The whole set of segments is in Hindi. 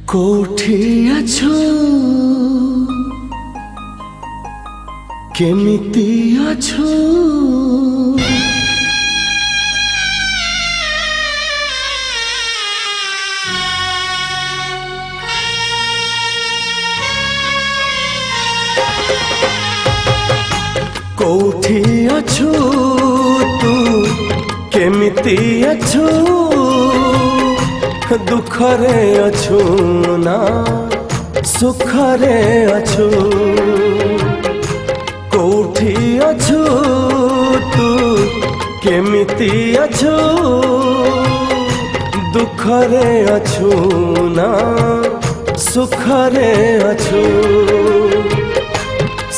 कोठी अछो केमिति अछो कोठी अछो तू केमिति अछो दुखरे अछु ना सुखरे अछु कोठी अछु तू केमिति अछु दुखरे अछु ना सुखरे अछु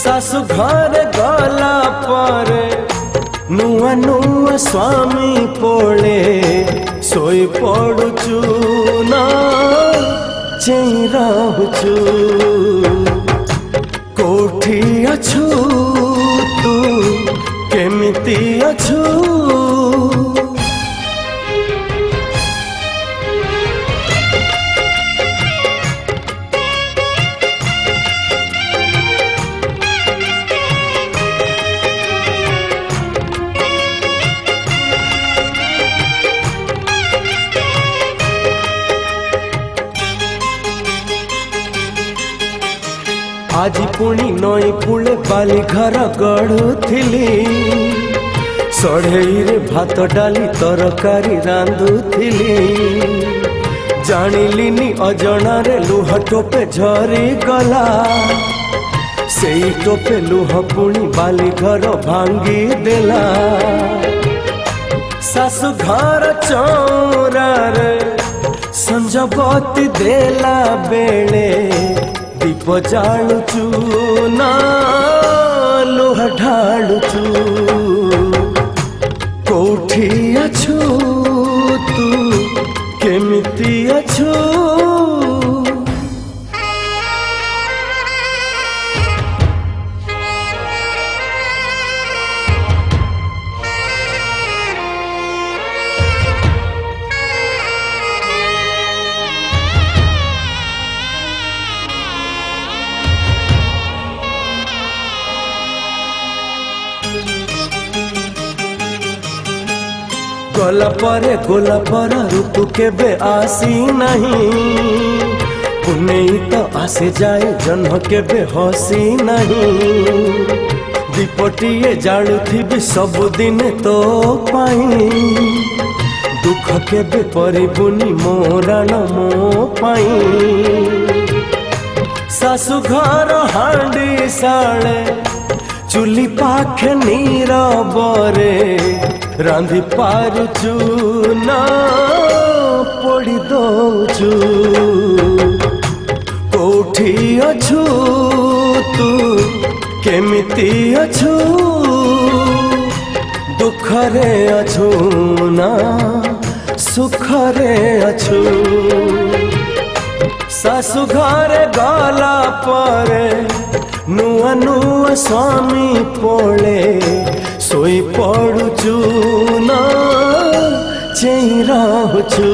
सासु घर गला पर नुआ नुआ स्वामी पोले सोई पड़ुचु ना चई रहूचु कोठी अछु तू केमिति अछु आज पुणी नई कूले बाली घर गढ़ुथिली सढ़ई रे भात डाली तरकारी रांधुथिली जानिलिनी अजणा रे लुह टोपे झरी गला सेई टोपे लुह पुणी बाली घर भांगी देला सासु घर चौरा रे संजबती देला बेले दीप जालुचु ना लोह ढालुचु कोठी अछु तू केमिति अछु गोला पर ऋतु केबे आसी नहीं पुनेई तो आसे जाए जन्म केबे हसी नहीं दीपटिए जालुथिबी सबुदिन तो पाई दुख केबे परिबुनी मोराण मो पाई सासु घर हांडी साले चुली पाखे नीरबरे रांधि पारुचु ना पड़ी दौचु कोठी अछु तू केमिति अछु दुखरे अछु ना सुखरे अछु सासु घरे गला परे नुआ नुआ स्वामी पोले सोई पड़ुचु ना चई रहूचु।